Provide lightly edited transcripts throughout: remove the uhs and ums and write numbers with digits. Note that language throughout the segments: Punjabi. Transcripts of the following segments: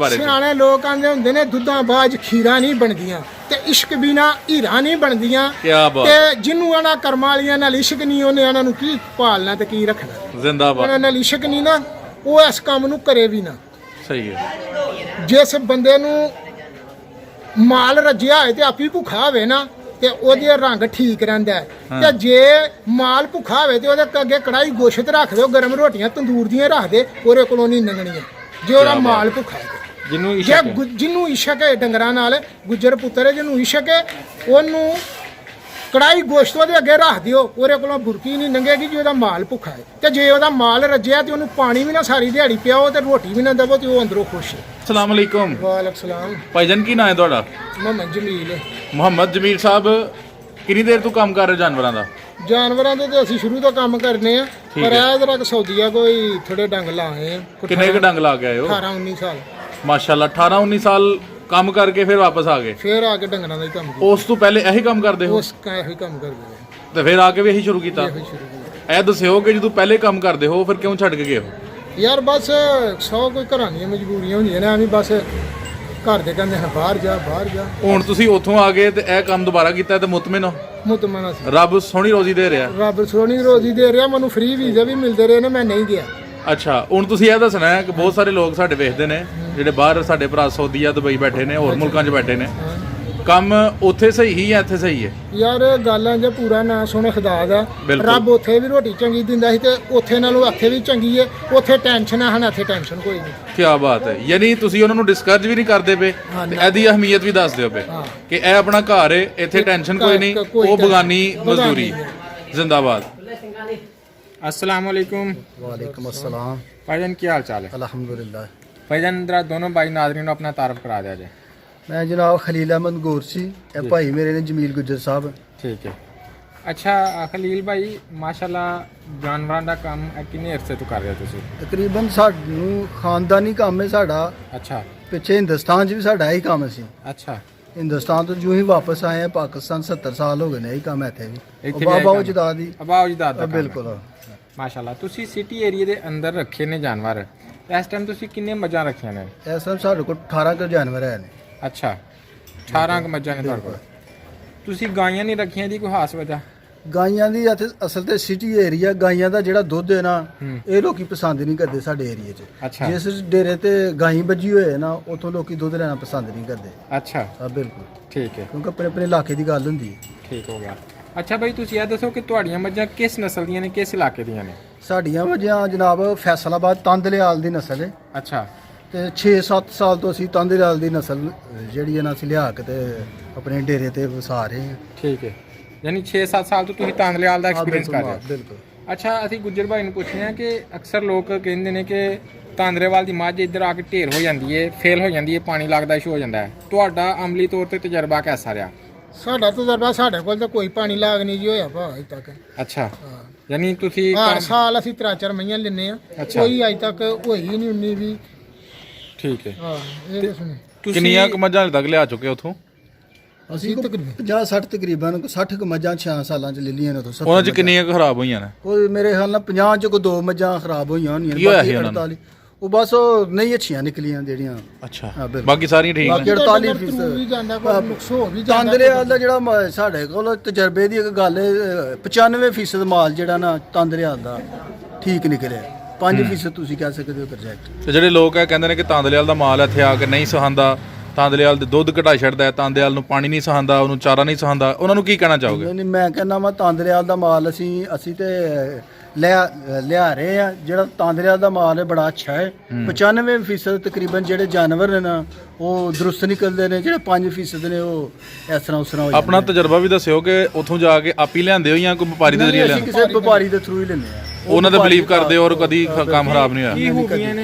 ਬਾਰੇ ਸਿਆਣੇ ਲੋਕ ਆਂਦੇ ਹੁੰਦੇ ਨੇ ਦੁੱਧਾਂ ਬਾਜ ਖੀਰਾਂ ਨਹੀਂ ਬਣਦੀਆਂ ਤੇ ਇਸ਼ਕ ਬਿਨਾ ਹੀਰਾ ਨਹੀਂ ਬਣਦੀਆਂ। ਕਿਆ ਬਾਤ। ਤੇ ਜਿਹਨੂੰ ਆਣਾ ਕਰਮਾਂ ਵਾਲੀਆਂ ਨਾਲ ਇਸ਼ਕ ਨਹੀਂ ਉਹਨੇ ਇਹਨਾਂ ਨੂੰ ਕੀ ਪਾਲਣਾ ਤੇ ਕੀ ਰੱਖਣਾ। ਜ਼ਿੰਦਾਬਾਦ। ਉਹਨਾਂ ਨਾਲ ਇਸ਼ਕ ਨਹੀਂ ਨਾ ਉਹ ਇਸ ਕੰਮ ਨੂੰ ਕਰੇ ਵੀ ਨਾ। ਸਹੀ ਹੈ। ਜਿਸ ਬੰਦੇ ਨੂੰ ਮਾਲ ਰੱਜਿਆ ਹੋਏ ਤੇ ਆਪੀ ਭੁੱਖਾ ਹੋਵੇ ਨਾ ਤੇ ਉਹਦੇ ਰੰਗ ਠੀਕ ਰਹਿੰਦਾ ਹੈ। ਤੇ ਜੇ ਮਾਲ ਭੁੱਖਾ ਹੋਵੇ ਤੇ ਉਹਦੇ ਅੱਗੇ ਕੜਾਈ ਗੋਸ਼ਤ ਰੱਖ ਦਿਓ, ਗਰਮ ਰੋਟੀਆਂ ਤੰਦੂਰ ਦੀਆਂ ਰੱਖ ਦੇ, ਉਹਦੇ ਕੋਲੋਂ ਨਹੀਂ ਲੰਘਣੀਆਂ ਜੇ ਉਹਦਾ ਮਾਲ ਭੁੱਖਾ ਹੈ। ਜਿਹਨੂੰ ਇਸ਼ਕ ਹੈ ਡੰਗਰਾਂ ਨਾਲ, ਗੁੱਜਰ ਪੁੱਤਰ ਹੈ ਜਿਹਨੂੰ ਇਸ਼ਕ ਹੈ, ਉਹਨੂੰ ਕੜਾਈ ਗੋਸ਼ਤ ਉਹਦੇ ਅੱਗੇ ਰੱਖ ਦਿਓ, ਉਹਦੇ ਕੋਲੋਂ ਬੁਰਕੀ ਨਹੀਂ ਲੰਘੇਗੀ ਜੇ ਉਹਦਾ ਮਾਲ ਭੁੱਖਾ ਹੈ। ਤੇ ਜੇ ਉਹਦਾ ਮਾਲ ਰੱਜਿਆ ਤੇ ਉਹਨੂੰ ਪਾਣੀ ਵੀ ਨਾ ਸਾਰੀ ਦਿਹਾੜੀ ਪਿਆਓ ਤੇ ਰੋਟੀ ਵੀ ਨਾ ਦੇਵੋ ਤੇ ਉਹ ਅੰਦਰੋਂ ਖੁਸ਼ ਹੈ। अस्सलाम वालेकुम। ਵਾਲੇਕੁਮ ਸਲਾਮ। ਭਾਈਜਾਨ ਕੀ ਨਾਂ ਹੈ ਤੁਹਾਡਾ? ਮੁਹੰਮਦ ਜਮੀਲ। ਮੁਹੰਮਦ ਜਮੀਲ ਸਾਹਿਬ ਕਿੰਨੀ ਦੇਰ ਤੋਂ ਕੰਮ ਕਰ ਰਹੇ ਜਾਨਵਰਾਂ ਦਾ? ਜਾਨਵਰਾਂ ਦੇ ਤੇ ਅਸੀਂ ਸ਼ੁਰੂ ਤੋਂ ਕੰਮ ਕਰਨੇ ਆ, ਪਰ ਇਹ ਜਰਾ ਸੌਦੀਆ ਕੋਈ ਥੋੜੇ ਡੰਗ ਲਾਏ ਆ। ਕਿੰਨੇ ਕ ਡੰਗ ਲਾ ਕੇ ਆਏ ਹੋ? 18-19 ਸਾਲ। ਮਾਸ਼ਾਅੱਲਾ 18-19 ਸਾਲ ਕੰਮ ਕਰਕੇ ਫਿਰ ਵਾਪਸ ਆ ਗਏ? ਫਿਰ ਆ ਕੇ ਡੰਗਰਾਂ ਦਾ ਹੀ ਕੰਮ ਕੀਤਾ। ਉਸ ਤੋਂ ਪਹਿਲੇ ਇਹੀ ਕੰਮ ਕਰਦੇ ਹੋ? ਉਸ ਕਾ ਇਹੀ ਕੰਮ ਕਰਦੇ ਆ। ਤੇ ਫਿਰ ਆ ਕੇ ਵੀ ਇਹੀ ਸ਼ੁਰੂ ਕੀਤਾ? ਇਹੀ ਸ਼ੁਰੂ ਕੀਤਾ। ਇਹ ਦੱਸਿਓ ਕਿ ਜਦੋਂ ਪਹਿਲੇ ਕੰਮ ਕਰਦੇ ਹੋ ਫਿਰ ਕਿਉਂ ਛੱਡ ਕੇ ਗਏ ਹੋ? ਯਾਰ ਬਸ 100 ਕੋਈ ਘਰਾਂ ਦੀਆਂ ਮਜਬੂਰੀਆਂ ਹੁੰਦੀਆਂ ਨੇ, ਐਵੇਂ ਬਸ ਘਰ ਦੇ ਕਹਿੰਦੇ ਹਨ ਬਾਹਰ ਜਾ ਬਾਹਰ ਜਾ। ਹੁਣ ਤੁਸੀਂ ਉੱਥੋਂ ਆ ਗਏ ਤੇ ਇਹ ਕੰਮ ਦੁਬਾਰਾ ਕੀਤਾ ਤੇ ਮੁਤਮਿਨ ਹੋ? ਮੁਤਮਨ ਸੀ। ਰੱਬ ਸੋਹਣੀ ਰੋਜ਼ੀ ਦੇ ਰਿਹਾ? ਰੱਬ ਸੋਹਣੀ ਰੋਜ਼ੀ ਦੇ ਰਿਹਾ, ਮੈਨੂੰ ਫ੍ਰੀ ਵੀਜ਼ਾ ਵੀ ਮਿਲਦੇ ਰਹੇ ਨੇ, ਮੈਂ ਨਹੀਂ ਗਿਆ। ਅੱਛਾ, ਹੁਣ ਤੁਸੀਂ ਇਹ ਦੱਸਣਾ ਹੈ ਕਿ ਬਹੁਤ ਸਾਰੇ ਲੋਕ ਸਾਡੇ ਵੇਖਦੇ ਨੇ ਜਿਹੜੇ ਬਾਹਰ ਸਾਡੇ ਭਰਾ ਸਊਦੀਆ ਦੁਬਈ ਬੈਠੇ ਨੇ, ਹੋਰ ਮੁਲਕਾਂ 'ਚ ਬੈਠੇ ਨੇ, ਕੰਮ ਉੱਥੇ ਸਹੀ ਹੀ ਜਾਂ ਇੱਥੇ ਸਹੀ ਹੈ? ਯਾਰ ਗੱਲਾਂ ਜੇ ਪੂਰਾ ਨਾ ਸੁਣੇ ਖੁਦਾ ਦਾ, ਰੱਬ ਉੱਥੇ ਵੀ ਰੋਟੀ ਚੰਗੀ ਦਿੰਦਾ ਸੀ ਤੇ ਉੱਥੇ ਨਾਲੋਂ ਇੱਥੇ ਵੀ ਚੰਗੀ ਹੈ। ਉੱਥੇ ਟੈਨਸ਼ਨ ਹੈ, ਹਨ ਇੱਥੇ ਟੈਨਸ਼ਨ ਕੋਈ ਨਹੀਂ। ਕੀ ਬਾਤ ਹੈ। ਯਾਨੀ ਤੁਸੀਂ ਉਹਨਾਂ ਨੂੰ ਡਿਸਕਰਜ ਵੀ ਨਹੀਂ ਕਰਦੇ ਪਏ ਤੇ ਇਹਦੀ ਅਹਿਮੀਅਤ ਵੀ ਦੱਸ ਦਿਓ ਪਏ ਕਿ ਇਹ ਆਪਣਾ ਘਰ ਹੈ, ਇੱਥੇ ਟੈਨਸ਼ਨ ਕੋਈ ਨਹੀਂ, ਉਹ ਬਗਾਨੀ ਮਜ਼ਦੂਰੀ। ਜ਼ਿੰਦਾਬਾਦ। अस्सलाम वालेकुम। वालेकुम अस्सलाम। भाईजान क्या हाल चाल है? अल्हम्दुलिल्लाह। भाईजान जरा दोनों भाई नाज़रीन को अपना तारफ़ करा दिया जाए। मैं जनाब खलील अहमद गोरसी, ये भाई मेरे ने जमील गुज्जर साहब। ठीक है। अच्छा खलील भाई माशाल्लाह जानवरां दा काम किन्ने अरसे तो कर रहे हो तुसी? तकरीबन सानू खानदानी काम है साडा। अच्छा। पिछे हिंदुस्तान च भी साडा यही काम सी। अच्छा। हिंदुस्तान तो जो ही वापस आए हैं, पाकिस्तान 70 साल हो गए ने, यही काम है इत्थे भी। इत्थे भी बाबा उजदाद ही। बाबा उजदाद दा काम है। बिल्कुल। माशाल्लाह तुसी सिटी एरिया दे अंदर रखे ने जानवर, इस टाइम तुसी किन्ने मज्जां रखियां ने? इस टाइम साडे कोल 18 के जानवर है ने। अच्छा 18 क मज्जां ने तुहाडे कोल। तुसी गाइयां नहीं रखियां दी कोई खास वजह? ਗਾਈਆਂ ਦੀ ਇੱਥੇ ਅਸਲ ਤੇ ਸਿਟੀ ਏਰੀਆ, ਗਾਈਆਂ ਦਾ ਜਿਹੜਾ ਦੁੱਧ ਹੈ ਨਾ ਇਹ ਲੋਕੀ ਪਸੰਦ ਨਹੀਂ ਕਰਦੇ ਸਾਡੇ ਏਰੀਆ 'ਚ। ਅੱਛਾ। ਜਿਸ ਡੇਰੇ ਤੇ ਗਾਈ ਵੱਜੀ ਹੋਏ ਹੈ ਨਾ ਉਥੋਂ ਲੋਕੀ ਦੁੱਧ ਲੈਣਾ ਪਸੰਦ ਨਹੀਂ ਕਰਦੇ। अच्छा ਹਾਂ ਬਿਲਕੁਲ, ठीक है। ਕਿਉਂਕਿ ਆਪਣੇ ਆਪਣੇ ਇਲਾਕੇ ਦੀ ਗੱਲ ਹੁੰਦੀ ਹੈ। ठीक हो गया। अच्छा भाई तुसी ਇਹ ਦੱਸੋ ਕਿ ਤੁਹਾਡੀਆਂ ਮੱਝਾਂ ਕਿਸ ਨਸਲ ਦੀਆਂ ਨੇ, ਕਿਸ ਇਲਾਕੇ ਦੀਆਂ ਨੇ? ਸਾਡੀਆਂ ਵਜ੍ਹਾ ਜਨਾਬ ਫੈਸਲਾਬਾਦ ਤੰਦਲਿਆਲ ਦੀ ਨਸਲ ਹੈ ਅੱਛਾ। ਤੇ 6-7 ਸਾਲ ਤੋਂ ਅਸੀਂ ਤੰਦਲਿਆਲ ਦੀ ਨਸਲ ਜਿਹੜੀ ਹੈ ਨਾ ਅਸੀਂ ਲਿਆ ਕੇ ਤੇ ਆਪਣੇ ਡੇਰੇ ਤੇ ਵਸਾ ਰਹੇ ਹਾਂ। ਠੀਕ ਹੈ। ਯਾਨੀ 6-7 ਸਾਲ ਤੋਂ ਤੁਸੀਂ ਤਾਂਦਲਿਆਲ ਦਾ ਐਕਸਪੀਰੀਅੰਸ ਕਰ ਰਹੇ ਹੋ? ਬਿਲਕੁਲ। ਅੱਛਾ ਅਸੀਂ ਗੁੱਜਰ ਭਾਈ ਨੂੰ ਪੁੱਛਦੇ ਹਾਂ ਕਿ ਅਕਸਰ ਲੋਕ ਕਹਿੰਦੇ ਨੇ ਕਿ ਤਾਂਦਰੇਵਾਲ ਦੀ ਮੱਝ ਇੱਧਰ ਆ ਕੇ ਢੇਰ ਹੋ ਜਾਂਦੀ ਹੈ, ਫੇਲ ਹੋ ਜਾਂਦੀ ਹੈ, ਪਾਣੀ ਲੱਗਦਾ ਇਸ਼ੂ ਹੋ ਜਾਂਦਾ ਹੈ। ਤੁਹਾਡਾ ਅਮਲੀ ਤੌਰ ਤੇ ਤਜਰਬਾ ਕਿਹਦਾ ਰਿਹਾ? ਸਾਡਾ ਤਜਰਬਾ ਸਾਡੇ ਕੋਲ ਤਾਂ ਕੋਈ ਪਾਣੀ ਲਾਗ ਨਹੀਂ ਜੀ ਹੋਇਆ ਭਾ ਅਜੇ ਤੱਕ। ਅੱਛਾ। ਯਾਨੀ ਤੁਸੀਂ ਹਰ ਸਾਲ ਅਸੀਂ 3-4 ਮਈਆਂ ਲੈਨੇ ਆ, ਕੋਈ ਅਜੇ ਤੱਕ ਹੋਈ ਨਹੀਂ 19 ਵੀ। ਠੀਕ ਹੈ। ਹਾਂ ਇਹ ਤਾਂ ਸੁਣੀ। ਕਿੰਨੀਆਂ ਕੁ ਮੱਝਾਂ ਤੱਕ ਲਿਆ ਚੁੱਕੇ ਉਥੋਂ? ਅਸੀਂ ਤਕਰੀਬਨ 50-60 ਤਕਰੀਬਨ 60 ਕੁ ਮੱਝਾਂ 6 ਸਾਲਾਂ ਚ ਲੈ ਲਈਆਂ ਨੇ ਤੋਂ। ਉਹਨਾਂ 'ਚ ਕਿੰਨੀਆਂ ਕੁ ਖਰਾਬ ਹੋਈਆਂ ਨੇ? ਕੋਈ ਮੇਰੇ ਖਿਆਲ ਨਾਲ 50 ਚ ਕੋਈ 2 ਮੱਝਾਂ ਖਰਾਬ ਹੋਈਆਂ ਹੋਣੀਆਂ। ਕੀ ਹੋਇਆ ਸੀ ਉਹਨਾਂ ਨੂੰ? 48 ਉਹ ਬਸ ਉਹ ਨਹੀਂ ਅੱਛੀਆਂ ਨਿਕਲੀਆਂ ਜਿਹੜੀਆਂ। ਅੱਛਾ। ਹਾਂ, ਬਿਲਕੁਲ। ਬਾਕੀ ਸਾਰੀਆਂ ਠੀਕ ਬਾਕੀ ਨੇ? 48% ਵੀ ਜਾਂਦਾ, ਕੋਈ ਨੁਕਸ ਹੋ ਵੀ ਜਾਂਦਾ। ਤਾਂਦਰਿਆਲ ਦਾ ਜਿਹੜਾ ਸਾਡੇ ਕੋਲ ਤਜਰਬੇ ਦੀ ਇੱਕ ਗੱਲ ਹੈ, 95% ਮਾਲ ਜਿਹੜਾ ਨਾ ਤਾਂਦਰਿਆਲ ਦਾ ਠੀਕ ਨਿਕਲਿਆ। 5% ਤੁਸੀਂ ਕਹਿ ਸਕਦੇ ਹੋ ਪ੍ਰੋਜੈਕਟ। ਤੇ ਜਿਹੜੇ ਲੋਕ ਇਹ ਕਹਿੰਦੇ ਨੇ ਕਿ ਤਾਂਦਲਿਆਲ ਦਾ ਮਾਲ ਇੱਥੇ ਆ ਕੇ ਨਹੀਂ ਸਹਾਂਦਾ, ਤਾਂਦਲਿਆਲ ਦੇ ਦੁੱਧ ਘਟਾ ਛੱਡਦਾ ਹੈ, ਤਾਂਦਲਿਆਲ ਨੂੰ ਪਾਣੀ ਨਹੀਂ ਸਹਾਂਦਾ, ਉਹਨੂੰ ਚਾਰਾ ਨਹੀਂ ਸਹਾਂਦਾ, ਉਹਨਾਂ ਨੂੰ ਕੀ ਕਹਿਣਾ ਚਾਹੋਗੇ? ਨਹੀਂ ਮੈਂ ਕਹਿੰਦਾ ਮੈਂ ਤਾਂਦਰਿਆਲ ਦਾ ਮਾਲ ਅਸੀਂ ਤੇ ਲਿਆ ਰਹੇ ਆ। ਜਿਹੜਾ ਤਾਂਦਰਿਆਲ ਦਾ ਮਾਲ ਹੈ ਬੜਾ ਅੱਛਾ ਹੈ। 95% ਤਕਰੀਬਨ ਜਿਹੜੇ ਜਾਨਵਰ ਨੇ ਨਾ ਉਹ ਦਰੁਸਤ ਨਿਕਲਦੇ ਨੇ, ਜਿਹੜੇ 5% ਨੇ ਉਹ ਇਸ ਤਰ੍ਹਾਂ ਉਸ ਤਰ੍ਹਾਂ ਹੋ ਜਾਂਦੇ ਆਪਣਾ ਤਜਰਬਾ ਵੀ ਦੱਸਿਓ ਕਿ ਉੱਥੋਂ ਜਾ ਕੇ ਆਪ ਹੀ ਲਿਆਂਦੇ ਹੋ ਜਾਂ ਕੋਈ ਵਪਾਰੀ ਦੇ ਜ਼ਰੀਏ ਅਸੀਂ ਲਿਆਂਦੇ? ਕਿਸੇ ਵਪਾਰੀ ਦੇ ਥਰੂ ਹੀ ਲੈਂਦੇ ਆ। ਉਹਨਾਂ ਤੇ ਬਲੀਵ ਕਰਦੇ ਹੋ ਔਰ ਕਦੀ ਕੰਮ ਖਰਾਬ ਨਹੀਂ ਕੀ ਹੋਇਆ?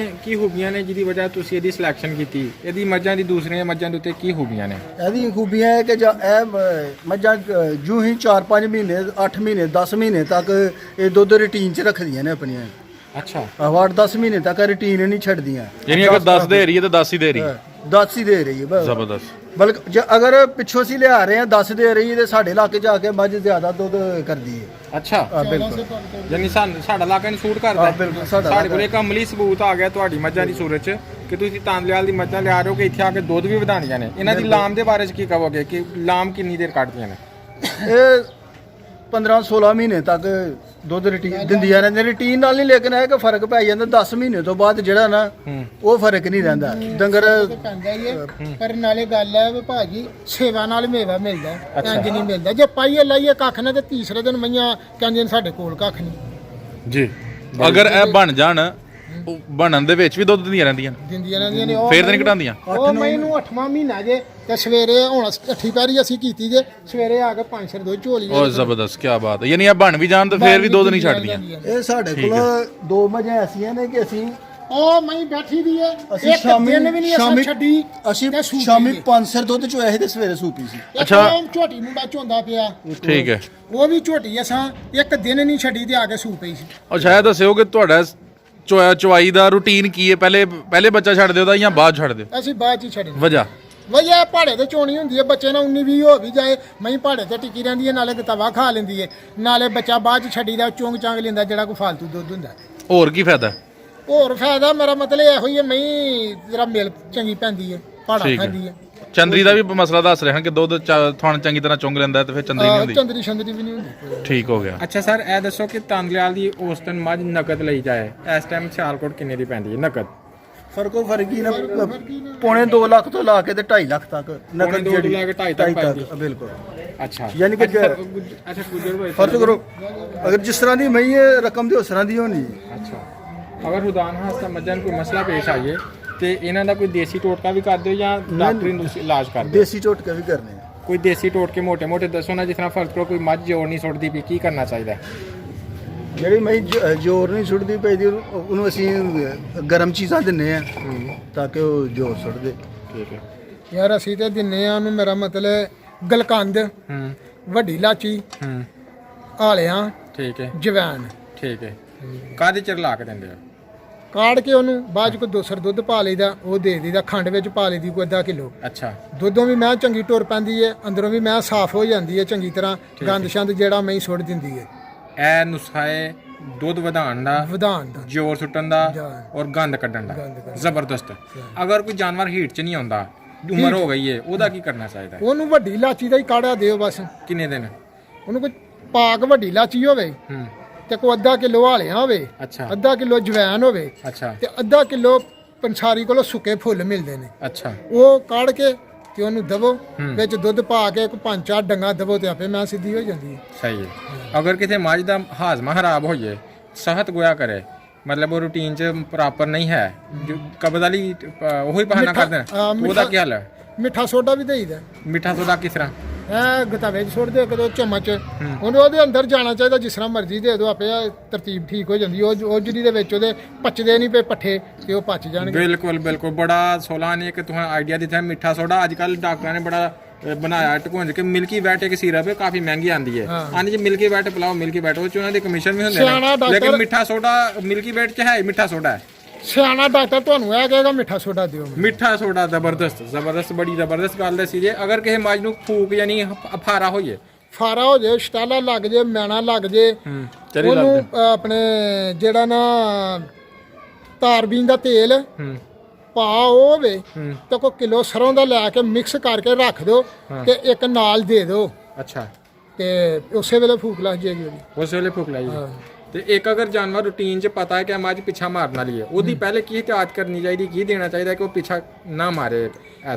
ਖੂਬੀਆਂ ਨੇ ਜਿਹਦੀ ਵਜ੍ਹਾ ਤੁਸੀਂ ਇਹਦੀ ਸਿਲੈਕਸ਼ਨ ਕੀਤੀ? ਇਹਦੀ ਮੱਝਾਂ ਦੀ ਦੂਸਰੀਆਂ ਮੱਝਾਂ ਦੇ ਉੱਤੇ ਕੀ ਖੂਬੀਆਂ ਨੇ? ਇਹਦੀ ਖੂਬੀਆਂ ਹੈ ਕਿ ਇਹ ਮੱਝਾਂ ਜੂ ਹੀ 4-5 ਮਹੀਨੇ 8 ਮਹੀਨੇ 10 ਮਹੀਨੇ ਤੱਕ ਇਹ ਦੁੱਧ ਰੂਟੀਨ 'ਚ ਰੱਖਦੀਆਂ ਨੇ ਆਪਣੀਆਂ। ਅੱਛਾ। 8-10 ਮਹੀਨੇ ਤੱਕ ਰੂਟੀਨ ਨਹੀਂ ਛੱਡਦੀਆਂ। ਯਾਨੀ ਅਗਰ 10 ਦੇ ਏਰੀਏ ਤੇ 10 ਹੀ ਦੇ ਰਹੀ? 10 ਹੀ ਦੇ ਰਹੀ ਹੈ ਬਸ। ਜ਼ਬਰਦਸਤ। ਬਲਕਿ ਜੇ ਅਗਰ ਪਿੱਛੋਂ ਅਸੀਂ ਲਿਆ ਰਹੇ ਹਾਂ 10 ਦੇ ਰਹੀ ਹੈ ਤੇ ਸਾਡੇ ਇਲਾਕੇ 'ਚ ਆ ਕੇ ਮੱਝ ਜ਼ਿਆਦਾ ਦੁੱਧ ਕਰਦੀ ਹੈ। ਅੱਛਾ। ਬਿਲਕੁਲ। ਯਾਨੀ ਸਾਡਾ ਇਲਾਕਾ ਨੂੰ ਸੂਟ ਕਰਦਾ? ਬਿਲਕੁਲ। ਸਾਡੇ ਕੋਲ ਇੱਕ ਅਮਲੀ ਸਬੂਤ ਆ ਗਿਆ ਤੁਹਾਡੀ ਮੱਝਾਂ ਦੀ ਸੂਰਤ 'ਚ ਕਿ ਤੁਸੀਂ ਤਾਂਦਲੇਵਾਲ ਦੀ ਮੱਝਾਂ ਲਿਆ ਰਹੇ ਹੋ ਕਿ ਇੱਥੇ ਆ ਕੇ ਦੁੱਧ ਵੀ ਵਧਾਉਣੀਆਂ ਨੇ, ਇਹਨਾਂ ਦੀ ਲਾਮ ਦੇ ਬਾਰੇ 'ਚ ਕੀ ਕਹੋਗੇ ਕਿ ਲਾਮ ਕਿੰਨੀ ਦੇਰ ਕੱਢਦੀਆਂ ਨੇ? ਇਹ 15-16 ਮਹੀਨੇ ਤੱਕ ਦੁੱਧ ਦਿੰਦੀਆਂ ਰਹਿੰਦੀਆਂ ਰੂਟੀਨ ਨਾਲ ਨਹੀਂ, ਲੇਕਿਨ ਇਹ ਕਿ ਫਰਕ ਪੈ ਜਾਂਦਾ 10 ਮਹੀਨੇ ਤੋਂ ਬਾਅਦ ਜਿਹੜਾ ਨਾ ਉਹ ਫਰਕ ਨਹੀਂ ਰਹਿੰਦਾ ਡੰਗਰ ਤੇ ਪੈਂਦਾ ਹੀ ਹੈ। ਪਰ ਨਾਲੇ ਗੱਲ ਹੈ ਵੀ ਭਾਜੀ ਸੇਵਾ ਨਾਲ ਮੇਵਾ ਮਿਲਦਾ, ਇੰਜ ਨਹੀਂ ਮਿਲਦਾ। ਜੇ ਪਾਈਏ ਲਾਈਏ ਕੱਖ ਨਾ ਤੇ ਤੀਸਰੇ ਦਿਨ ਮਈਆਂ ਕਹਿੰਦੀਆਂ ਨੇ ਸਾਡੇ ਕੋਲ ਕੱਖ ਨਹੀਂ ਜੀ। ਅਗਰ ਇਹ ਬਣ ਜਾਣ, ਉਹ ਬਣਨ ਦੇ ਵਿੱਚ ਵੀ ਦੁੱਧ ਦਿੰਦੀਆਂ ਰਹਿੰਦੀਆਂ ਦਿੰਦੀਆਂ ਰਹਿੰਦੀਆਂ ਨੇ। ਉਹ ਫੇਰ ਤਾਂ ਨਹੀਂ ਘਟਾਉਂਦੀਆਂ? ਉਹ ਮੈਨੂੰ 8ਵਾਂ ਮਹੀਨਾ ਜੇ ਤੇ ਸਵੇਰੇ ਹੁਣ 8 ਪੈਰੀ ਅਸੀਂ ਕੀਤੀ ਜੇ, ਸਵੇਰੇ ਆ ਕੇ 5 ਸਿਰ ਦੁੱਧ ਝੋਲੀ ਉਹ ਜ਼ਬਰਦਸਤ, ਕੀ ਬਾਤ ਹੈ। ਯਾਨੀ ਇਹ ਬਣ ਵੀ ਜਾਣ ਤਾਂ ਫੇਰ ਵੀ ਦੁੱਧ ਨਹੀਂ ਛੱਡਦੀਆਂ। ਇਹ ਸਾਡੇ ਕੋਲ 2 ਮੱਝਾਂ ਐਸੀਆਂ ਨੇ ਕਿ ਅਸੀਂ ਉਹ ਮਈ ਬੈਠੀ ਦੀ ਹੈ, ਅਸੀਂ ਇੱਕ ਦਿਨ ਵੀ ਨਹੀਂ ਅਸੀਂ ਛੱਡੀ। ਅਸੀਂ ਤੇ ਸੂਪੀ ਸ਼ਾਮੀ ਹੈ। 5 ਸਿਰ ਦੁੱਧ ਚੋਇਆ ਸੀ ਤੇ ਸਵੇਰੇ ਸੂਪੀ ਸੀ। ਅੱਛਾ। ਉਹ ਝੋਟੀ ਮੁੰਡਾ ਝੋਂਦਾ ਪਿਆ, ਠੀਕ ਹੈ। ਉਹ ਵੀ ਝੋਟੀ ਅਸਾਂ ਇੱਕ ਦਿਨ ਨਹੀਂ ਛੱਡੀ ਤੇ ਆ ਕੇ ਸੂ ਪਈ ਸੀ। ਉਹ ਸ਼ਾਇਦ ਦੱਸਿਓ ਕਿ ਤੁਹਾਡਾ ਚੁਆਈ ਦਾ ਰੂਟੀਨ ਕੀ ਹੈ? ਪਹਿਲੇ ਬੱਚਾ ਛੱਡ ਦਿਓ ਦਾ ਜਾਂ ਬਾਅਦ ਛੱਡ ਦਿਓ? ਅਸੀਂ ਬਾਅਦ ਚ ਹੀ ਛੱਡੀ। ਵਜ੍ਹਾ ਵਜ੍ਹਾ ਪਹਾੜੇ ਤੇ ਚੋਣੀ ਹੁੰਦੀ ਹੈ, ਬੱਚੇ ਨਾਲ 19-20 ਹੋ ਵੀ ਜਾਏ ਮਈ ਪਹਾੜੇ ਤੇ ਟਿੱਕੀ ਰਹਿੰਦੀ ਹੈ, ਨਾਲੇ ਤਵਾ ਖਾ ਲੈਂਦੀ ਹੈ, ਨਾਲੇ ਬੱਚਾ ਬਾਅਦ ਚ ਛੱਡੀ ਦਾ ਚੁੰਗ ਚਾਂਗ ਲੈਂਦਾ ਜਿਹੜਾ ਕੋਈ ਫਾਲਤੂ ਦੁੱਧ ਹੁੰਦਾ। ਹੋਰ ਕੀ ਫਾਇਦਾ? ਹੋਰ ਫਾਇਦਾ ਮੇਰਾ ਮਤਲਬ ਇਹੋ ਹੀ ਹੈ, ਮਈ ਜਰਾ ਮਿਲ ਚੰਗੀ ਪੈਂਦੀ ਹੈ, ਪਹਾੜਾ ਠੀਕ ਹੈ। ਖਾਂਦੀ ਹੈ। ਚੰਦਰੀ ਦਾ ਵੀ ਮਸਲਾ ਦੱਸ ਰਹੇ ਹਨ ਕਿ ਦੁੱਧ ਥਣ ਚੰਗੀ ਤਰ੍ਹਾਂ ਚੁੰਗ ਲੈਂਦਾ ਤੇ ਫਿਰ ਚੰਦਰੀ ਨਹੀਂ ਹੁੰਦੀ। ਚੰਦਰੀ ਸ਼ੰਦਰੀ ਵੀ ਨਹੀਂ ਹੁੰਦੀ। ਠੀਕ ਹੋ ਗਿਆ। ਅੱਛਾ ਸਰ, ਇਹ ਦੱਸੋ ਕਿ ਤਾਂਦਲੇਵਾਲ ਦੀ ਔਸਤਨ ਮੱਝ ਨਕਦ ਲਈ ਜਾਏ ਇਸ ਟਾਈਮ ਸਿਆਲਕੋਟ ਕਿੰਨੇ ਦੀ ਪੈਂਦੀ ਹੈ ਨਕਦ? ਫਰਕੋ ਫਰਕੀ ਨਾ ਪੌਣੇ 2 ਲੱਖ ਤੋਂ ਲਾ ਕੇ ਤੇ 2.5 ਲੱਖ ਤੱਕ ਪੌਣੇ ਦੋ ਤੋਂ ਲੈ ਕੇ ਢਾਈ ਤੱਕ ਪੈਂਦੀ। ਬਿਲਕੁਲ। ਅੱਛਾ, ਯਾਨੀ ਕਿ ਅੱਛਾ ਗੁਜਰ ਭਾਈ ਫਰਕ ਕਰੋ, ਅਗਰ ਜਿਸ ਤਰ੍ਹਾਂ ਦੀ ਮਈ ਹੈ ਰਕਮ ਦੀ ਉਸ ਤਰ੍ਹਾਂ ਦੀ ਹੋਣੀ। ਅੱਛਾ, ਅਗਰ ਖੁਦਾ ਨਾ ਖਾਸਤਾ ਮੱਝਾਂ ਨੂੰ ਕੋਈ ਮਸਲਾ ਪੇਸ਼ ਆਈਏ ਤੇ ਇਹਨਾਂ ਦਾ ਕੋਈ ਦੇਸੀ ਟੋਟਕਾ ਵੀ ਕਰਦੇ ਹੋ ਜਾਂ ਡਾਕਟਰੀ ਇਲਾਜ ਕਰਦੇ ਹੋ? ਦੇਸੀ ਝੋਟਕੇ ਵੀ ਕਰਨੇ ਆ। ਕੋਈ ਦੇਸੀ ਟੋਟਕੇ ਮੋਟੇ ਦੱਸੋ ਨਾ, ਜਿਸ ਤਰ੍ਹਾਂ ਫਰਕ ਕਰੋ ਕੋਈ ਮੱਝ ਜੋੜ ਨਹੀਂ ਸੁੱਟਦੀ ਵੀ, ਕੀ ਕਰਨਾ ਚਾਹੀਦਾ? ਜਿਹੜੀ ਮਈ ਜ਼ੋਰ ਨਹੀਂ ਸੁੱਟਦੀ ਪਈ ਦੀ ਉਹਨੂੰ ਅਸੀਂ ਗਰਮ ਚੀਜ਼ਾਂ ਦਿੰਨੇ ਆ ਤਾਂ ਕਿ ਉਹ ਜ਼ੋਰ ਸੁੱਟ ਦੇ। ਠੀਕ ਹੈ ਯਾਰ ਅਸੀਂ ਤੇ ਦਿੰਨੇ ਆ ਉਹਨੂੰ, ਮੇਰਾ ਮਤਲਬ ਗਲਕੰਦ, ਵੱਡੀ ਇਲਾਚੀ, ਆਲਿਆਂ, ਠੀਕ ਹੈ ਜਵੈਣ ਠੀਕ ਹੈ। ਕਾਹਦੇ ਚਿਰ ਲਾ ਕੇ ਦਿੰਦੇ ਹੋ? ਕਾੜ ਕੇ ਉਹਨੂੰ ਬਾਅਦ ਚ ਕੋਈ 200 ਦੁੱਧ ਪਾ ਲਈਦਾ, ਉਹ ਦੇ ਦਈਦਾ, ਖੰਡ ਵਿੱਚ ਪਾ ਲਈਦੀ ਕੋਈ 1/2 ਕਿਲੋ। ਅੱਛਾ, ਦੁੱਧੋਂ ਵੀ ਮੈਂ ਚੰਗੀ ਟੁਰ ਪੈਂਦੀ ਹੈ, ਅੰਦਰੋਂ ਵੀ ਮੈਂ ਸਾਫ਼ ਹੋ ਜਾਂਦੀ ਹੈ ਚੰਗੀ ਤਰ੍ਹਾਂ, ਗੰਦ ਸ਼ੰਦ ਜਿਹੜਾ ਮੈਂ ਸੁੱਟ ਦਿੰਦੀ ਹੈ। ਇਹ ਨੁਸਖਾ ਹੈ ਦੁੱਧ ਵਧਾਉਣ ਦਾ, ਵਧਾਉਣ ਦਾ, ਜ਼ੋਰ ਸੁੱਟਣ ਦਾ ਔਰ ਗੰਦ ਕੱਢਣ ਦਾ। ਜ਼ਬਰਦਸਤ। ਅਗਰ ਕੋਈ ਜਾਨਵਰ ਹੀਟ 'ਚ ਨਹੀਂ ਆਉਂਦਾ, ਉਮਰ ਹੋ ਗਈ ਹੈ, ਉਹਦਾ ਕੀ ਕਰਨਾ ਚਾਹੀਦਾ? ਉਹਨੂੰ ਵੱਡੀ ਇਲਾਚੀ ਦਾ ਹੀ ਕਾੜਾ ਦਿਓ ਬਸ। ਕਿੰਨੇ ਦਿਨ? ਉਹਨੂੰ ਕੋਈ ਪਾਕ ਵੱਡੀ ਇਲਾਚੀ ਹੋਵੇ ਤੇ ਕੋਈ 1/2 ਕਿਲੋ ਹਾਲਿਆਂ ਹੋਵੇ, ਅੱਛਾ 1/2 ਕਿਲੋ ਜਵੈਣ ਹੋਵੇ, ਅੱਛਾ ਤੇ 1/2 ਕਿਲੋ ਪੰਸਾਰੀ ਕੋਲੋਂ ਸੁੱਕੇ ਫੁੱਲ ਮਿਲਦੇ ਨੇ, ਅੱਛਾ ਉਹ ਕਾੜ ਕੇ ਤੇ ਉਹਨੂੰ ਦਵੋ, ਵਿੱਚ ਦੁੱਧ ਪਾ ਕੇ ਕੋਈ 5-4 ਡੰਗਾ ਦਵੋ ਤੇ ਆਪੇ ਮੈਂ ਸਿੱਧੀ ਹੋ ਜਾਂਦੀ ਹੈ। ਸਹੀ ਹੈ। ਅਗਰ ਕਿਤੇ ਮੱਝ ਦਾ ਹਾਜ਼ਮਾ ਖਰਾਬ ਹੋ ਜਾਏ, ਸਖਤ ਗੋਇਆ ਕਰੇ, ਮਤਲਬ ਉਹ ਰੂਟੀਨ 'ਚ ਪ੍ਰੋਪਰ ਨਹੀਂ ਹੈ, ਕਬਜ਼ ਵਾਲੀ ਉਹੀ ਬਹਾਨਾ ਕਰਦੇ ਨੇ, ਉਹਦਾ ਕੀ ਹਾਲ ਹੈ? ਮਿੱਠਾ ਸੋਡਾ ਵੀ ਦੇਈਦਾ। ਮਿੱਠਾ ਸੋਡਾ ਕਿਸ ਤਰ੍ਹਾਂ? ਇਹ ਗਤਾਵੇ 'ਚ ਸੁੱਟ ਦਿਓ ਕਦੋਂ ਚਮਚ, ਉਹਨੂੰ ਉਹਦੇ ਅੰਦਰ ਜਾਣਾ ਚਾਹੀਦਾ, ਜਿਸ ਤਰ੍ਹਾਂ ਮਰਜ਼ੀ ਦੇ ਦਿਓ, ਆਪੇ ਤਰਤੀਬ ਠੀਕ ਹੋ ਜਾਂਦੀ। ਉਹ ਜਿਹੜੀ ਦੇ ਵਿੱਚ ਉਹਦੇ ਪਚਦੇ ਨਹੀਂ ਪਏ ਪੱਠੇ ਤੇ ਉਹ ਪਚ ਜਾਣਗੇ। ਬਿਲਕੁਲ ਬਿਲਕੁਲ। ਬੜਾ ਸੋਹਣਾ ਨੇ ਕਿ ਤੁਹਾਨੂੰ ਆਈਡੀਆ ਦਿੱਤਾ। ਮਿੱਠਾ ਸੋਡਾ ਅੱਜ ਕੱਲ ਡਾਕਟਰਾਂ ਨੇ ਬੜਾ ਬਣਾਇਆ ਟਕੁੰਜ ਕੇ ਮਿਲਕੀ ਵੈਟ ਇੱਕ ਸੀਰਪ ਹੈ, ਕਾਫੀ ਮਹਿੰਗੀ ਆਂਦੀ ਹੈ। ਆਂਦੀ ਜੀ ਮਿਲਕੀ ਵੈਟ ਪਿਲਾਓ, ਮਿਲਕੀ ਵੈਟ, ਉਹ ਚ ਉਹਨਾਂ ਦੇ ਕਮਿਸ਼ਨ ਵੀ ਹੁੰਦੇ ਨੇ, ਲੇਕਿਨ ਮਿੱਠਾ ਸੋਡਾ ਮਿਲਕੀ ਵੈਟ ਚ ਹੈ, ਮਿੱਠਾ ਸੋਡਾ ਹੈ। ਸਿਆਣਾ ਡਾਕਟਰ ਤੁਹਾਨੂੰ ਇਹ ਕਹੇਗਾ ਮਿੱਠਾ ਸੋਡਾ ਦਿਓ। ਮਿੱਠਾ ਸੋਡਾ ਜ਼ਬਰਦਸਤ ਜ਼ਬਰਦਸਤ, ਬੜੀ ਜ਼ਬਰਦਸਤ ਗੱਲ ਦੱਸੀ ਜੇ। ਅਗਰ ਕਿਸੇ ਮੱਝ ਨੂੰ ਫੂਕ ਯਾਨੀ ਫਾਰਾ ਹੋਈਏ, ਫਾਰਾ ਹੋ ਜੇ, ਛਟਾਲਾ ਲੱਗ ਜੇ, ਮੈਣਾ ਲੱਗ ਜੇ, ਉਹਨੂੰ ਆਪਣੇ ਜਿਹੜਾ ਨਾ ਤਾਰਬੀਨ ਦਾ ਤੇਲ ਪਾ ਹੋਵੇ ਤੇ ਕੋਈ ਕਿਲੋ ਸਰੋਂ ਦਾ ਲੈ ਕੇ ਮਿਕਸ ਕਰਕੇ ਰੱਖ ਦਿਓ ਤੇ ਇੱਕ ਨਾਲ ਦੇ ਦਿਓ। ਅੱਛਾ, ਤੇ ਉਸੇ ਵੇਲੇ ਫੂਕ ਲੱਗ ਜਾਏਗੀ ਉਹਦੀ। ਉਸੇ ਵੇਲੇ ਫੂਕ ਲਾਈ ਤੇ ਇੱਕ ਅਗਰ ਜਾਨਵਰ ਰੂਟੀਨ 'ਚ ਪਤਾ ਹੈ ਕਿ ਮੱਝ ਪਿੱਛਾ ਮਾਰਨ ਵਾਲੀ ਹੈ, ਉਹਦੀ ਪਹਿਲੇ ਕੀ ਇhtiyat ਕਰਨੀ ਚਾਹੀਦੀ, ਕੀ ਦੇਣਾ ਚਾਹੀਦਾ ਕਿ ਉਹ ਪਿੱਛਾ ਨਾ ਮਾਰੇ?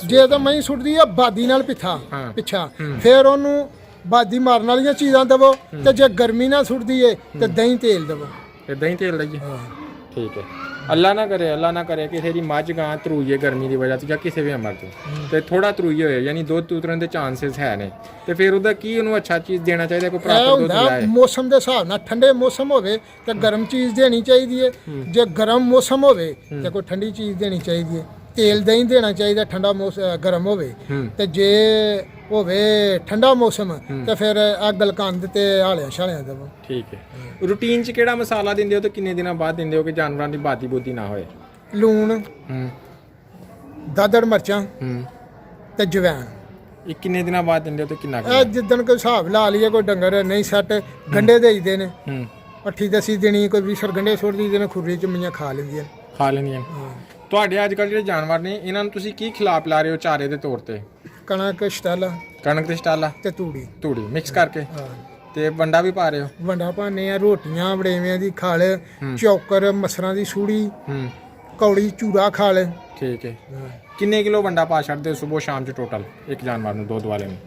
ਜੇ ਤਾਂ ਮੈਂ ਸੁੱਟਦੀ ਆ ਬਾਦੀ ਨਾਲ ਪਿੱਛਾ, ਫਿਰ ਉਹਨੂੰ ਬਾਦੀ ਮਾਰਨ ਵਾਲੀਆਂ ਚੀਜ਼ਾਂ ਦਵੋ, ਤੇ ਜੇ ਗਰਮੀ ਨਾਲ ਸੁੱਟਦੀ ਏ ਤੇ ਦਹੀਂ ਤੇਲ ਦਵੋ। ਤੇ ਦਹੀਂ ਤੇਲ ਲਈਏ, ਠੀਕ ਹੈ। ਅੱਲਾ ਨਾ ਕਰੇ ਕਿਸੇ ਦੀ ਮੱਝ ਗਾਂ ਤਰੂਈਏ ਗਰਮੀ ਦੀ ਵਜ੍ਹਾ ਤੋਂ ਜਾਂ ਕਿਸੇ ਵੀ ਅਮਰ ਤੋਂ, ਤੇ ਥੋੜਾ ਤਰੂਈਏ ਹੋਏ ਯਾਨੀ ਦੁੱਧ ਉਤਰਨ ਦੇ ਚਾਂਸਸ ਹੈ ਨੇ, ਤੇ ਫਿਰ ਉਹਦਾ ਕੀ ਉਹਨੂੰ ਅੱਛਾ ਚੀਜ਼ ਦੇਣਾ ਚਾਹੀਦਾ, ਕੋਈ ਪ੍ਰੋਪਰ ਦੁੱਧ ਲਾਏ? ਮੌਸਮ ਦੇ ਹਿਸਾਬ ਨਾਲ ਠੰਡੇ ਮੌਸਮ ਹੋਵੇ ਤੇ ਗਰਮ ਚੀਜ਼ ਦੇਣੀ ਚਾਹੀਦੀ ਹੈ, ਜੇ ਗਰਮ ਮੌਸਮ ਹੋਵੇ ਤੇ ਕੋਈ ਠੰਡੀ ਚੀਜ਼ ਦੇਣੀ ਚਾਹੀਦੀ ਹੈ। ਤੇਲ ਦਹੀਂ ਦੇਣਾ ਚਾਹੀਦਾ ਠੰਡਾ ਮੌਸਮ ਗਰਮ ਹੋਵੇ, ਤੇ ਜੇ ਹੋਵੇ ਠੰਡਾ ਮੌਸਮ ਤੇ ਫਿਰ ਆ ਗਲਕੰਦ ਤੇ ਹਾਲਿਆਂ ਛਾਲਿਆਂ ਦੇਵੋ। ਠੀਕ ਹੈ। ਰੂਟੀਨ 'ਚ ਕਿਹੜਾ ਮਸਾਲਾ ਦਿੰਦੇ ਹੋ ਤੇ ਕਿੰਨੇ ਦਿਨਾਂ ਬਾਅਦ ਦਿੰਦੇ ਹੋ ਕਿ ਜਾਨਵਰਾਂ ਦੀ ਬਾਦੀ ਬੂਦੀ ਨਾ ਹੋਏ? ਲੂਣ, ਦਾਦੜ ਮਿਰਚਾਂ ਤੇ ਜਵੈਣ। ਇਹ ਕਿੰਨੇ ਦਿਨਾਂ ਬਾਅਦ ਦਿੰਦੇ ਹੋ ਤੇ ਕਿੰਨਾ? ਇਹ ਜਿੱਦਣ ਕੋਈ ਹਿਸਾਬ ਲਾ ਲਈਏ, ਕੋਈ ਡੰਗਰ ਨਹੀਂ ਸੱਟ ਗੰਡੇ ਦੇਈਦੇ ਨੇ, ਪੱਠੀ ਦਸੀ ਦੇਣੀ, ਕੋਈ 20 ਗੰਡੇ ਸੁੱਟ ਦਈਦੇ ਨੇ, ਖੁਰਲੀ ਚ ਮਈਆਂ ਖਾ ਲੈਂਦੀਆਂ। ਤੁਹਾਡੇ ਅੱਜ ਕੱਲ ਜਿਹੜੇ ਜਾਨਵਰ ਨੇ ਇਹਨਾਂ ਨੂੰ ਤੁਸੀਂ ਕੀ ਖਿਲਾ ਪਿਲਾ ਰਹੇ ਹੋ ਚਾਰੇ ਦੇ ਤੌਰ ਤੇ? ਕਣਕ ਸਟਾਲਾ ਕਣਕ ਤੇ ਸਟਾਲਾ ਤੇ ਤੂੜੀ ਤੂੜੀ ਮਿਕਸ ਕਰਕੇ ਹਾਂ ਤੇ ਵੰਡਾ ਵੀ ਪਾ ਰਹੇ ਹੋ? ਵੰਡਾ ਪਾਉਂਦੇ ਆ, ਰੋਟੀਆਂ ਵੜੇਵਿਆਂ ਦੀ ਖਲ, ਚੌਕਰ, ਮਸਰਾਂ ਦੀ ਸੂੜੀ, ਹੂੰ ਕੌੜੀ, ਚੂਰਾ ਖਲ। ਠੀਕ ਹੈ। ਕਿੰਨੇ ਕਿਲੋ ਵੰਡਾ ਪਾ ਛੱਡਦੇ ਹੋ ਸਵੇਰ ਸ਼ਾਮ ਚ ਟੋਟਲ ਇੱਕ ਜਾਨਵਰ ਨੂੰ, ਦੁੱਧ ਵਾਲੇ ਨੂੰ?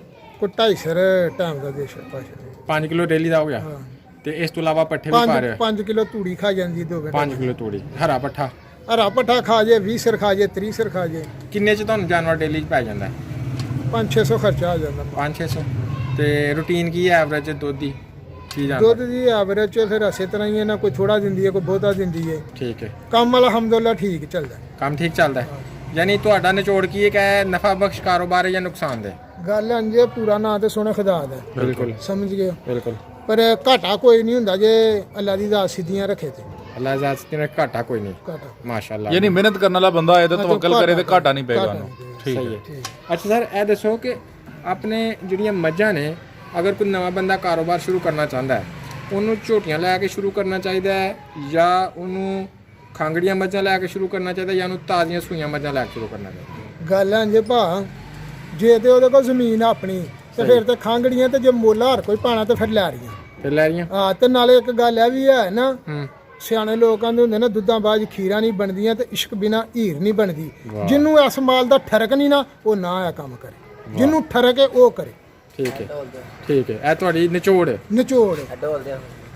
ਕੋ 2.5 ਟਾਈਮ ਦਾ ਦੇਸ਼ ਪਾਸ਼ਾ 5 ਕਿਲੋ ਡੇਲੀ ਦਾ ਹੋ ਗਿਆ। ਹਾਂ ਤੇ ਇਸ ਤੋਂ ਇਲਾਵਾ ਪੱਠੇ ਵੀ ਪਾ ਰਹੇ ਹੋ? 5 ਕਿਲੋ ਤੂੜੀ ਖਾ ਜਾਂਦੀ 2 ਘੰਟੇ। 5 ਕਿਲੋ ਤੂੜੀ, ਹਰਾ ਪੱਠਾ? ਹਰਾ ਪੱਠਾ ਖਾ ਜੇ 20 ਸਿਰ ਖਾ ਜੇ 30 ਸਿਰ ਖਾ ਜੇ। ਕਿੰਨੇ ਚ ਤੁਹਾਨੂੰ ਜਾਨਵਰ ਡੇਲੀ ਚ ਪੈ ਜਾਂਦਾ? 500-600 ਖਰਚਾ ਆ ਜਾਂਦਾ। 500-600। ਤੇ ਰੂਟੀਨ ਕੀ ਹੈ ਐਵਰੇਜ ਦੁੱਧ ਦੀ? ਕੀ ਜਾਂਦਾ? ਦੁੱਧ ਦੀ ਐਵਰੇਜ ਚ ਫਿਰ ਇਸੇ ਤਰ੍ਹਾਂ ਹੀ ਹੈ, ਨਾ ਕੋਈ ਥੋੜਾ ਦਿੰਦੀ ਹੈ ਕੋਈ ਬਹੁਤਾ ਦਿੰਦੀ ਹੈ। ਠੀਕ ਹੈ। ਕੰਮ ਅਲਹਮਦੁਲਿਲਾ ਠੀਕ ਚੱਲਦਾ। ਕੰਮ ਠੀਕ ਚੱਲਦਾ ਹੈ? ਯਾਨੀ ਤੁਹਾਡਾ ਨਿਚੋੜ ਕੀ ਹੈ ਕਿ ਨਫਾ ਬਖਸ਼ ਕਾਰੋਬਾਰ ਹੈ ਜਾਂ ਨੁਕਸਾਨਦੇਹ? ਗੱਲ ਅੰਜੇ ਪੂਰਾ ਨਾਂ ਤੇ ਸੋਹਣੇ ਖੁਦਾ ਦਾ, ਬਿਲਕੁਲ ਸਮਝ ਗਏ। ਬਿਲਕੁਲ। ਪਰ ਘਾਟਾ ਕੋਈ ਨਹੀਂ ਹੁੰਦਾ ਜੇ ਅੱਲਾ ਦੀ ਦਾਤ ਸਿੱਧੀਆਂ ਰੱਖੇ ਤੇ। ਅੱਲਾਹ ਇਜਾਜ਼ਤ ਨੇ ਘਾਟਾ ਕੋਈ ਨਹੀਂ। ਘਾਟਾ ਮਾਸ਼ਾਅੱਲਾ। ਯਾਨੀ ਮਿਹਨਤ ਕਰਨ ਵਾਲਾ ਬੰਦਾ ਆਏ ਤਾਂ ਤਵੱਕਲ ਕਰੇ ਤੇ ਘਾਟਾ ਨਹੀਂ ਪਏਗਾ ਉਹਨੂੰ। ਠੀਕ ਸਹੀ ਹੈ। ਹੈ। ਅੱਛਾ ਸਰ, ਇਹ ਦੱਸੋ ਕਿ ਆਪਣੇ ਜਿਹੜੀਆਂ ਮੱਝਾਂ ਨੇ, ਅਗਰ ਕੋਈ ਨਵਾਂ ਬੰਦਾ ਕਾਰੋਬਾਰ ਸ਼ੁਰੂ ਕਰਨਾ ਚਾਹੁੰਦਾ ਹੈ, ਉਹਨੂੰ ਝੋਟੀਆਂ ਲੈ ਕੇ ਸ਼ੁਰੂ ਕਰਨਾ ਚਾਹੀਦਾ ਹੈ ਜਾਂ ਉਹਨੂੰ ਖਾਂਗੜੀਆਂ ਮੱਝਾਂ ਲੈ ਕੇ ਸ਼ੁਰੂ ਕਰਨਾ ਚਾਹੀਦਾ ਜਾਂ ਉਹਨੂੰ ਤਾਜ਼ੀਆਂ ਸੂਈਆਂ ਮੱਝਾਂ ਲੈ ਕੇ ਸ਼ੁਰੂ ਕਰਨਾ ਚਾਹੀਦਾ? ਗੱਲ ਅੰਜੇ ਭਾ, ਜੇ ਤੇ ਉਹਦੇ ਕੋਲ ਜ਼ਮੀਨ ਆਪਣੀ ਤੇ ਫਿਰ ਤੇ ਖਾਂਗੜੀਆਂ, ਤੇ ਜੇ ਮੁੱਲ ਹਰ ਕੋਈ ਪਾਣਾ ਤੇ ਫਿਰ ਲੈ ਰਹੀਆਂ। ਫਿਰ ਲੈ ਰਹੀਆਂ? ਹਾਂ, ਤੇ ਨਾਲੇ ਇੱਕ ਗੱਲ ਇਹ ਵੀ ਹੈ ਨਾ, ਹੂੰ। ਸਿਆਣੇ ਲੋਕ ਕਹਿੰਦੇ ਹੁੰਦੇ ਨਾ, ਦੁੱਧਾਂ ਬਾਅਦ ਖੀਰਾਂ ਨਹੀਂ ਬਣਦੀਆਂ ਤੇ ਇਸ਼ਕ ਬਿਨਾ ਹੀਰ ਨਹੀਂ ਬਣਦੀ। ਜਿਹਨੂੰ ਇਸ ਮਾਲ ਦਾ ਠਰਕ ਨਹੀਂ ਨਾ, ਉਹ ਨਾ ਆ ਕੰਮ ਕਰੇ। ਜਿਹਨੂੰ ਠਰਕ ਹੈ ਉਹ ਕਰੇ। ਠੀਕ ਹੈ। ਠੀਕ ਹੈ। ਇਹ ਤੁਹਾਡੀ ਨਿਚੋੜ ਹੈ? ਨਿਚੋੜ।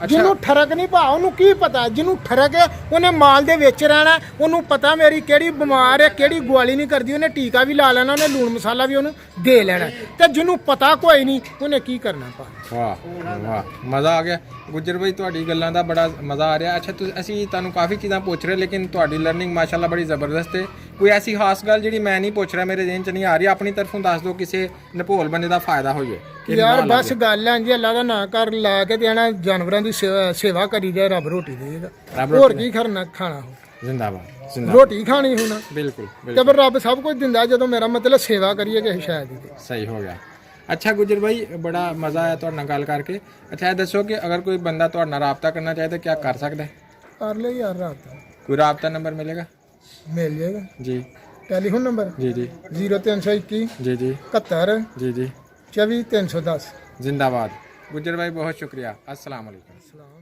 ਜਿਹਨੂੰ ਠਰਕ ਨਹੀਂ ਭਾ, ਉਹਨੂੰ ਕੀ ਪਤਾ? ਜਿਹਨੂੰ ਠਰਕ ਹੈ ਉਹਨੇ ਮਾਲ ਦੇ ਵਿੱਚ ਰਹਿਣਾ, ਉਹਨੂੰ ਪਤਾ ਮੇਰੀ ਕਿਹੜੀ ਬਿਮਾਰ ਹੈ, ਕਿਹੜੀ ਗਵਾਲੀ ਨਹੀਂ ਕਰਦੀ, ਉਹਨੇ ਟੀਕਾ ਵੀ ਲਾ ਲੈਣਾ, ਉਹਨੇ ਲੂਣ ਮਸਾਲਾ ਵੀ ਉਹਨੂੰ ਦੇ ਲੈਣਾ। ਤੇ ਜਿਹਨੂੰ ਪਤਾ ਕੋਈ ਨਹੀਂ, ਉਹਨੇ ਕੀ ਕਰਨਾ ਭਾ? ਵਾਹ ਵਾਹ, ਮਜ਼ਾ ਆ ਗਿਆ ਗੁੱਜਰ ਭਾਈ, ਤੁਹਾਡੀ ਗੱਲਾਂ ਦਾ ਬੜਾ ਮਜ਼ਾ ਆ ਰਿਹਾ। ਅੱਛਾ, ਅਸੀਂ ਤੁਹਾਨੂੰ ਕਾਫੀ ਚੀਜ਼ਾਂ ਪੁੱਛ ਰਹੇ, ਲੇਕਿਨ ਤੁਹਾਡੀ ਲਰਨਿੰਗ ਮਾਸ਼ਾਅੱਲਾ ਬੜੀ ਜ਼ਬਰਦਸਤ ਹੈ। ਕੋਈ ਐਸੀ ਖਾਸ ਗੱਲ ਜਿਹੜੀ ਮੈਂ ਨਹੀਂ ਪੁੱਛ ਰਿਹਾ, ਮੇਰੇ ਜ਼ਿਹਨ 'ਚ ਨਹੀਂ ਆ ਰਹੀ, ਆਪਣੀ ਤਰਫੋਂ ਦੱਸ ਦਿਓ, ਕਿਸੇ ਨਪੋਲ ਬੰਦੇ ਦਾ ਫਾਇਦਾ ਹੋ ਜਾਏ। ਯਾਰ ਬਸ ਗੱਲ ਹੈ ਜੀ, ਅੱਲਾ ਦਾ ਨਾਂ ਕਰ ਲਾ ਕੇ ਦੇਣਾ, ਜਾਨਵਰਾਂ ਦੀ ਸੇਵਾ ਕਰੀ ਜਾਏ, ਰੱਬ ਰੋਟੀ ਦੇਗਾ। ਹੋਰ ਕੀ ਕਰਨਾ, ਖਾਣਾ ਜ਼ਿੰਦਾਬਾਦ ਜ਼ਿੰਦਾਬਾਦ। ਰੋਟੀ ਖਾਣੀ ਹੁਣ। ਬਿਲਕੁਲ ਤੇ ਬਿਲਕੁਲ। ਫਿਰ ਰੱਬ ਸਭ ਕੁਝ ਦਿੰਦਾ, ਜਦੋਂ ਮੇਰਾ ਮਤਲਬ ਸੇਵਾ ਕਰੀਏ ਕਿਸੇ ਸ਼ਾਇਦ ਦੀ। ਸਹੀ ਹੋ ਗਿਆ। ਅੱਛਾ ਗੁੱਜਰ ਭਾਈ, ਬੜਾ ਮਜ਼ਾ ਆਇਆ ਤੁਹਾਡੇ ਨਾਲ ਗੱਲ ਕਰਕੇ। ਅੱਛਾ, ਇਹ ਦੱਸੋ ਕਿ ਅਗਰ ਕੋਈ ਬੰਦਾ ਤੁਹਾਡੇ ਨਾਲ ਰਾਬਤਾ ਕਰਨਾ ਚਾਹੇ ਤਾਂ ਕੀ ਕਰ ਸਕਦਾ ਹੈ? ਕਰ ਲੈ ਯਾਰ, ਰਾਤ ਕੋਈ ਰਾਬਤਾ ਨੰਬਰ ਮਿਲੇਗਾ? ਮਿਲ ਜਾਏਗਾ। ਜੀ ਟੈਲੀਫੋਨ ਨੰਬਰ ਜੀ ਜੀ 0321 ਜੀ ਜੀ 71 ਜੀ ਜੀ। 24 310। जिंदाबाद गुज्जर भाई, बहुत शुक्रिया। अस्सलाम वालेकुम।